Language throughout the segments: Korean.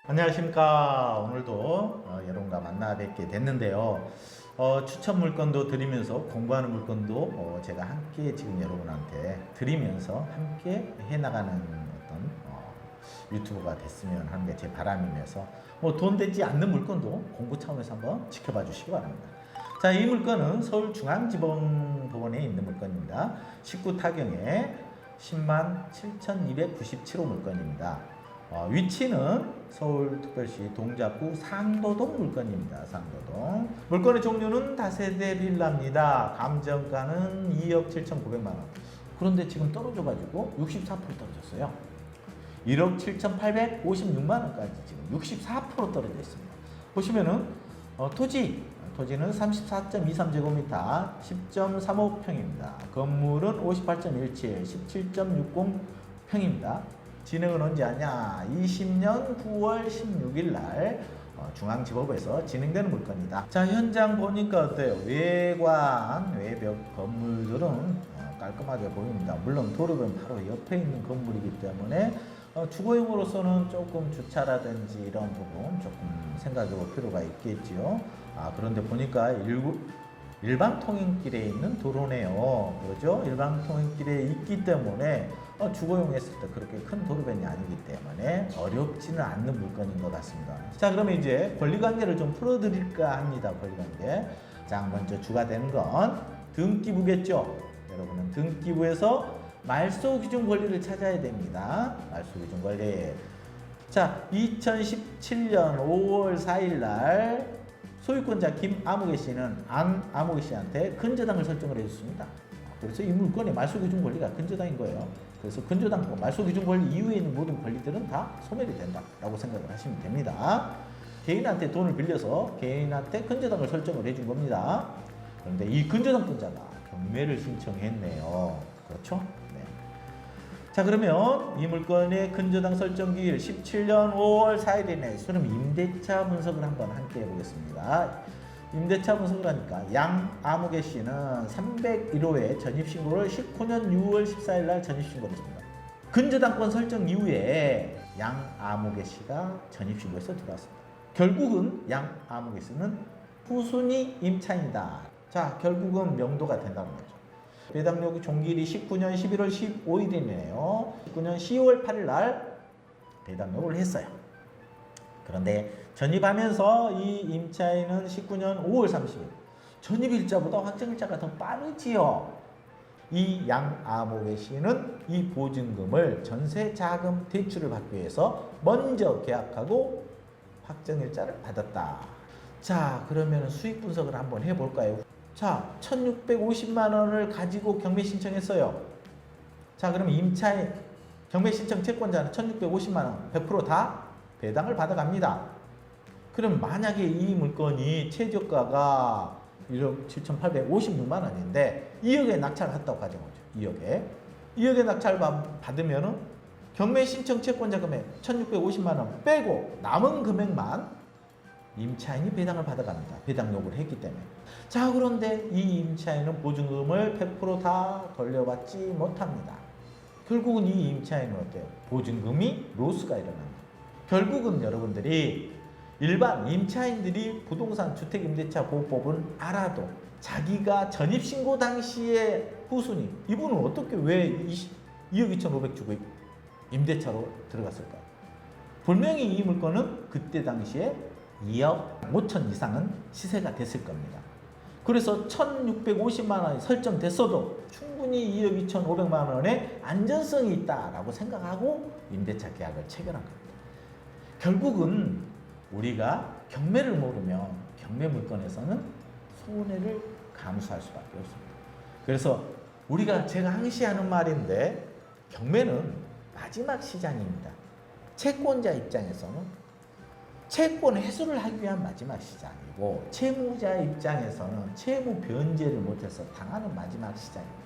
안녕하십니까. 오늘도 여러분과 만나 뵙게 됐는데요. 추천 물건도 드리면서 공부하는 물건도 제가 함께 지금 여러분한테 드리면서 함께 해나가는 어떤 유튜버가 됐으면 하는 게 제 바람이면서 돈 되지 않는 물건도 공부 차원에서 한번 지켜봐 주시기 바랍니다. 자, 이 물건은 서울중앙지방법원에 있는 물건입니다. 19 타경에 107,297호 물건입니다. 위치는 서울특별시 동작구 상도동 물건입니다. 상도동. 물건의 종류는 다세대 빌라입니다. 감정가는 2억 7,900만 원. 그런데 지금 떨어져가지고 64% 떨어졌어요. 1억 7,856만 원까지 지금 64% 떨어져 있습니다. 보시면은 토지는 34.23제곱미터, 10.35평입니다. 건물은 58.17, 17.60평입니다. 진행은 언제 하냐? 20년 9월 16일 날 중앙지법에서 진행되는 물건이다. 자, 현장 보니까 어때요? 외관, 외벽 건물들은 깔끔하게 보입니다. 물론 도로변 바로 옆에 있는 건물이기 때문에 주거용으로서는 조금 주차라든지 이런 부분 조금 생각해 볼 필요가 있겠지요. 그런데 보니까 일반 통행길에 있는 도로네요. 그렇죠? 일반 통행길에 있기 때문에 주거용 했을 때 그렇게 큰 도로변이 아니기 때문에 어렵지는 않는 물건인 것 같습니다. 자, 그러면 이제 권리관계를 좀 풀어드릴까 합니다. 권리관계. 자, 먼저 주가 되는 건 등기부겠죠. 여러분은 등기부에서 말소기준 권리를 찾아야 됩니다. 말소기준 권리. 자, 2017년 5월 4일 날 소유권자 김아무개 씨는 안아무개 씨한테 근저당을 설정을 해줬습니다. 그래서 이 물건의 말소기준 권리가 근저당인 거예요. 그래서 근저당, 말소기준 권리 이후에 있는 모든 권리들은 다 소멸이 된다라고 생각을 하시면 됩니다. 개인한테 돈을 빌려서 개인한테 근저당을 설정을 해준 겁니다. 그런데 이 근저당권자가 경매를 신청했네요. 그렇죠? 네. 자, 그러면 이 물건의 근저당 설정 기일 17년 5월 4일이네. 그럼 임대차 분석을 한번 함께 해보겠습니다. 임대차 분석을 하니까 양아무개 씨는 301호에 전입신고를 19년 6월 14일 날 전입신고를 했습니다. 근저당권 설정 이후에 양아무개 씨가 전입신고해서 들어왔습니다. 결국은 양아무개 씨는 후순위 임차인이다. 자, 결국은 명도가 된다는 거죠. 배당료기 종기일이 19년 11월 15일이네요. 19년 10월 8일 날 배당료를 했어요. 그런데 전입하면서 이 임차인은 19년 5월 30일 전입일자보다 확정일자가 더 빠르지요. 이 양아무개 씨는 이 보증금을 전세자금 대출을 받기 위해서 먼저 계약하고 확정일자를 받았다. 자, 그러면 수익 분석을 한번 해볼까요? 자, 1,650만 원을 가지고 경매 신청했어요. 자, 그럼 임차인 경매 신청 채권자는 1,650만 원 100% 다 배당을 받아갑니다. 그럼 만약에 이 물건이 최저가가 1억 7,856만 원인데 2억에 낙찰을 했다고 가정하죠. 2억에 낙찰 받으면은 경매 신청 채권자 금액 1,650만 원 빼고 남은 금액만 임차인이 배당을 받아갑니다. 배당 요구를 했기 때문에. 자, 그런데 이 임차인은 보증금을 100% 다 돌려받지 못합니다. 결국은 이 임차인은 어때요? 보증금이 로스가 일어납니다. 결국은 여러분들이 일반 임차인들이 부동산 주택임대차보호법은 알아도 자기가 전입신고 당시에 후순위, 이분은 어떻게 왜 2억 2,500 주고 임대차로 들어갔을까요? 분명히 이 물건은 그때 당시에 2억 5천 이상은 시세가 됐을 겁니다. 그래서 1,650만 원이 설정됐어도 충분히 2억 2,500만 원의 안전성이 있다라고 생각하고 임대차 계약을 체결한 겁니다. 결국은 우리가 경매를 모르면 경매 물건에서는 손해를 감수할 수밖에 없습니다. 그래서 제가 항시 하는 말인데 경매는 마지막 시장입니다. 채권자 입장에서는 채권 회수를 하기 위한 마지막 시장이고 채무자 입장에서는 채무 변제를 못해서 당하는 마지막 시장입니다.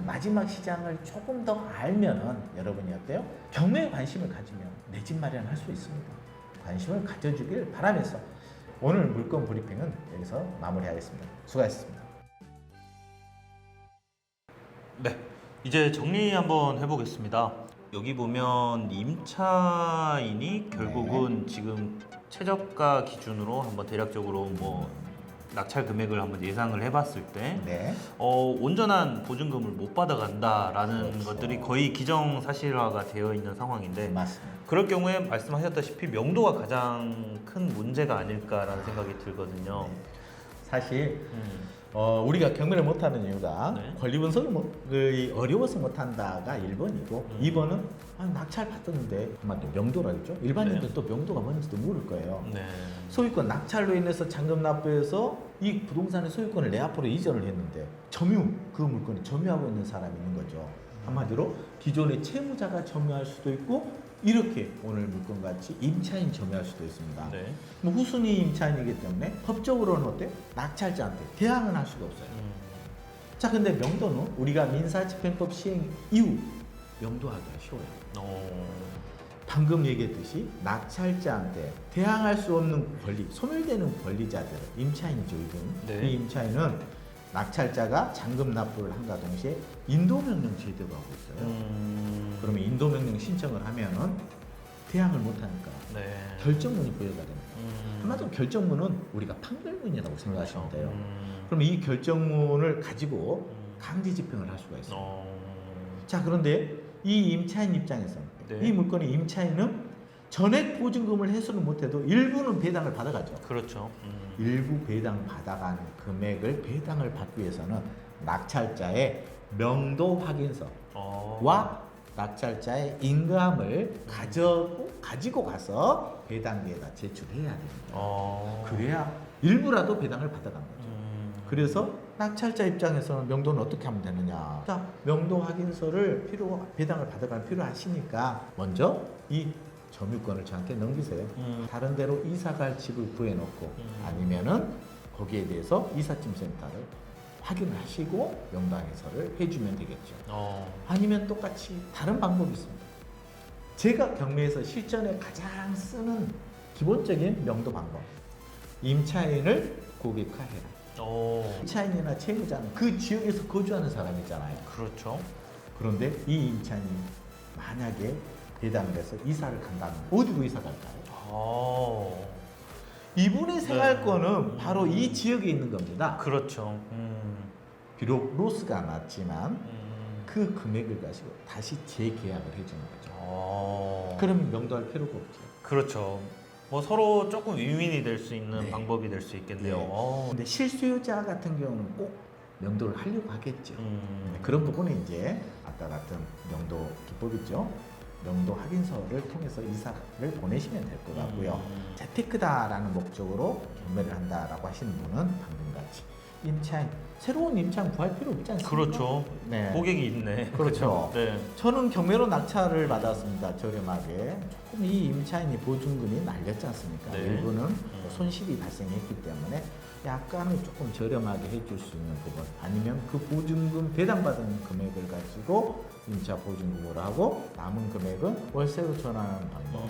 마지막 시장을 조금 더 알면은 여러분이 어때요? 경매에 관심을 가지면 내 집 마련할 수 있습니다. 관심을 가져주길 바라면서 오늘 물건 브리핑은 여기서 마무리하겠습니다. 수고하셨습니다. 네, 이제 정리 한번 해보겠습니다. 여기 보면 임차인이 결국은 지금 최저가 기준으로 한번 대략적으로 뭐 낙찰 금액을 한번 예상을 해봤을 때 네. 온전한 보증금을 못 받아간다라는 그렇죠. 것들이 거의 기정사실화가 되어 있는 상황인데 맞습니다. 그럴 경우에 말씀하셨다시피 명도가 가장 큰 문제가 아닐까라는 생각이 들거든요. 네. 사실 우리가 경매를 못하는 이유가 네. 권리분석을 어려워서 못한다가 1번이고 2번은 낙찰 받았는데 한마디로 명도라겠죠. 일반인들은 또 명도가 뭔지도 모를 거예요. 네. 소유권 낙찰로 인해서 잔금 납부해서 이 부동산의 소유권을 내 앞으로 이전을 했는데 점유, 그 물건이 점유하고 있는 사람이 있는 거죠. 한마디로 기존의 채무자가 점유할 수도 있고 이렇게 오늘 물건같이 임차인 점유할 수도 있습니다. 네. 뭐 후순위 임차인이기 때문에 법적으로는 어때? 낙찰자한테 대항은 할 수가 없어요. 자, 근데 명도는 우리가 민사집행법 시행 이후 명도하기가 쉬워요. 방금 얘기했듯이 낙찰자한테 대항할 수 없는 권리, 소멸되는 권리자들, 임차인이죠, 이분. 네. 이 임차인은 낙찰자가 잔금 납부를 한과 동시에 인도명령 제도가 하고 있어요. 그러면 인도명령 신청을 하면은 대항을 못하니까 네. 결정문이 부여가 됩니다. 한마디로 결정문은 우리가 판결문이라고 생각하시면 돼요. 음. 그러면 이 결정문을 가지고 강제 집행을 할 수가 있어요. 자, 그런데 이 임차인 입장에서는 네. 이 물건의 임차인은 전액 보증금을 해소를 못해도 일부는 배당을 받아가죠. 그렇죠. 일부 배당 받아간 금액을 배당을 받기 위해서는 낙찰자의 명도 확인서와 낙찰자의 인감을 가지고 가서 배당기에다 제출해야 됩니다. 그래야 일부라도 배당을 받아간 거죠. 그래서 낙찰자 입장에서는 명도는 어떻게 하면 되느냐. 자, 명도 확인서를 배당을 받아갈 필요하시니까 먼저 이 점유권을 저한테 넘기세요. 다른 데로 이사갈 집을 구해놓고 아니면은 거기에 대해서 이삿짐센터를 확인을 하시고 명도 확인서를 해주면 되겠죠. 아니면 똑같이 다른 방법이 있습니다. 제가 경매에서 실전에 가장 쓰는 기본적인 명도 방법. 임차인을 고객화해라. 임차인이나 채무자는 그 지역에서 거주하는 사람이잖아요. 그렇죠. 그런데 이 임차인이 만약에 배당을 해서 이사를 간다면 어디로 이사 갈까요? 이분의 생활권은 바로 이 지역에 있는 겁니다. 그렇죠. 비록 로스가 났지만 그 금액을 가지고 다시 재계약을 해주는 거죠. 그러면 명도할 필요가 없죠. 그렇죠. 뭐 서로 조금 윈윈이 될 수 있는 네. 방법이 될 수 있겠네요. 근데 실수요자 같은 경우는 꼭 명도를 하려고 하겠죠. 그런 부분은 이제 아까 같은 명도 기법이죠. 명도 확인서를 통해서 이사를 보내시면 될 것 같고요. 재테크다라는 목적으로 경매를 한다라고 하시는 분은 방금 같이 임차인, 새로운 임차인 구할 필요 없지 않습니까? 그렇죠. 네. 고객이 있네. 그렇죠. 네. 저는 경매로 낙찰을 받았습니다. 저렴하게. 조금 이 임차인이 보증금이 날렸지 않습니까? 네. 일부는 손실이 발생했기 때문에 약간은 조금 저렴하게 해줄 수 있는 부분, 아니면 그 보증금 배당받은 금액을 가지고 임차 보증금으로 하고 남은 금액은 월세로 전환하는 방법,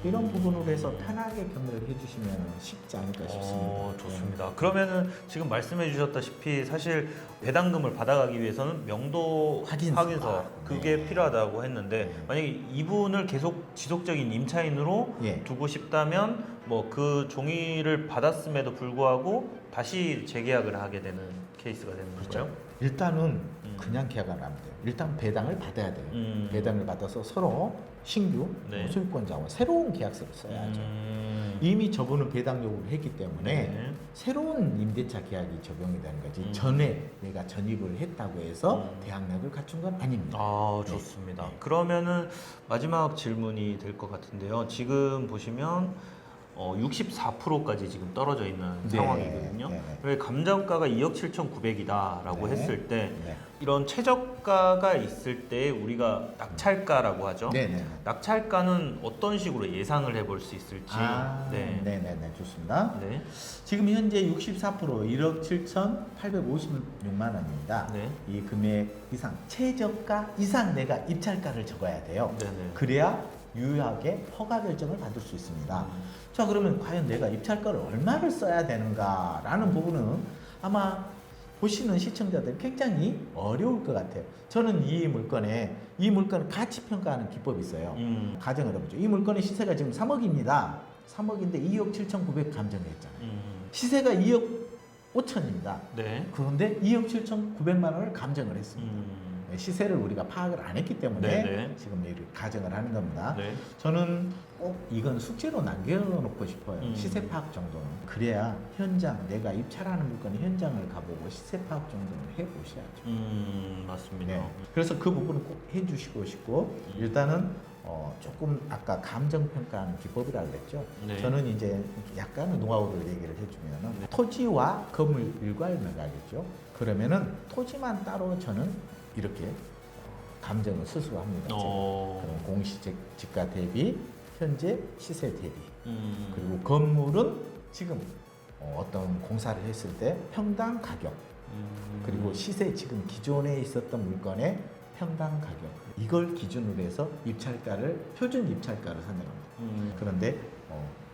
이런 부분으로 해서 편하게 경매를 해주시면 쉽지 않을까 싶습니다. 좋습니다. 그러면은 지금 말씀해 주셨다시피 사실 배당금을 받아가기 위해서는 명도 확인서 그게 네. 필요하다고 했는데 네. 만약에 이분을 계속 지속적인 임차인으로 예. 두고 싶다면 뭐 그 종이를 받았음에도 불구하고 다시 재계약을 하게 되는 케이스가 되는 거죠. 일단은 그냥 계약을 하면 돼요. 일단 배당을 받아야 돼요. 배당을 받아서 서로 신규 네. 소유권자와 새로운 계약서를 써야죠. 이미 저분은 배당 요구를 했기 때문에 네. 새로운 임대차 계약이 적용이 되는 거지. 전에 내가 전입을 했다고 해서 대항력을 갖춘 건 아닙니다. 좋습니다. 네. 그러면은 마지막 질문이 될 것 같은데요. 지금 보시면 64%까지 지금 떨어져 있는 네. 상황이거든요. 네. 왜 감정가가 2억 7,900이다라고 네. 했을 때 네. 이런 최저가가 있을 때 우리가 낙찰가라고 하죠. 네네. 낙찰가는 어떤 식으로 예상을 해볼 수 있을지. 네네네. 좋습니다. 네. 지금 현재 64% 1억 7,856만 원입니다. 네. 이 금액 이상, 최저가 이상 내가 입찰가를 적어야 돼요. 네네. 그래야 유효하게 허가 결정을 받을 수 있습니다. 자, 그러면 과연 내가 입찰가를 얼마를 써야 되는가라는 부분은 아마 보시는 시청자들이 굉장히 어려울 것 같아요. 저는 이 물건을 가치 평가하는 기법이 있어요. 가정을 해보죠. 이 물건의 시세가 지금 3억입니다. 3억인데 2억 7,900 감정을 했잖아요. 시세가 2억 5천입니다. 네. 그런데 2억 7,900만 원을 감정을 했습니다. 시세를 우리가 파악을 안 했기 때문에 네네. 지금 이렇게 가정을 하는 겁니다. 네. 저는 꼭 이건 숙제로 남겨놓고 싶어요. 시세 파악 정도는. 그래야 현장, 내가 입찰하는 물건의 현장을 가보고 시세 파악 정도는 해보셔야죠. 맞습니다. 네. 그래서 그 부분은 꼭 해주시고 싶고 일단은 조금 아까 감정 평가하는 기법이라고 그랬죠. 네. 저는 이제 약간의 노하우를 얘기를 해주면 토지와 건물 일괄 매각이죠. 그러면은 토지만 따로 저는 이렇게 감정을 스스로 합니다. 제가. 그럼 공시지가 대비 현재 시세 대비 그리고 건물은 지금 어떤 공사를 했을 때 평당 가격 그리고 시세 지금 기존에 있었던 물건의 평당 가격 이걸 기준으로 해서 입찰가를 표준 입찰가를 산정합니다. 그런데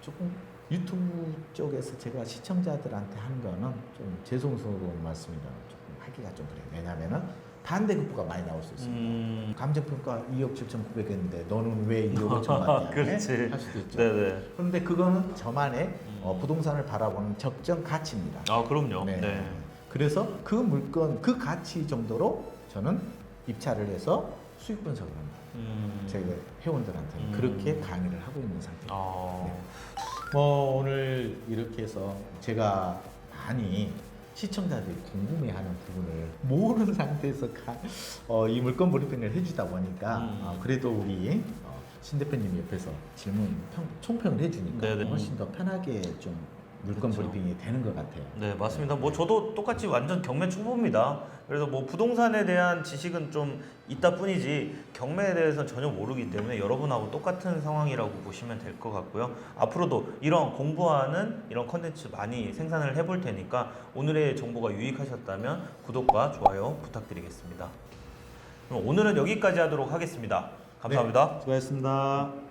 조금 유튜브 쪽에서 제가 시청자들한테 한 거는 좀 죄송스러운 말씀이라 조금 하기가 좀 그래요. 왜냐하면은 반대급부가 많이 나올 수 있습니다. 감정평가 2억 7,900 했는데 너는 왜 2억 5천 받냐 그렇지. 할 수도 있죠. 네네. 그런데 그거는 저만의 부동산을 바라보는 적정 가치입니다. 아 그럼요. 네. 네. 그래서 그 물건 그 가치 정도로 저는 입찰을 해서 수익 분석을 합니다. 저희 회원들한테는 그렇게 강의를 하고 있는 상태입니다. 뭐 오늘 이렇게 해서 제가 많이 시청자들이 궁금해하는 부분을 모르는 상태에서 이 물건 브리핑을 해주다 보니까 그래도 우리 신 대표님 옆에서 질문 총평을 해주니까 네네. 훨씬 더 편하게 좀 물건 그렇죠. 브리핑이 되는 것 같아요. 네, 맞습니다. 뭐 저도 똑같이 완전 경매 초보입니다. 그래서 뭐 부동산에 대한 지식은 좀 있다 뿐이지 경매에 대해서는 전혀 모르기 때문에 여러분하고 똑같은 상황이라고 보시면 될 것 같고요. 앞으로도 이런 공부하는 이런 컨텐츠 많이 생산을 해볼 테니까 오늘의 정보가 유익하셨다면 구독과 좋아요 부탁드리겠습니다. 그럼 오늘은 여기까지 하도록 하겠습니다. 감사합니다. 네, 수고하셨습니다.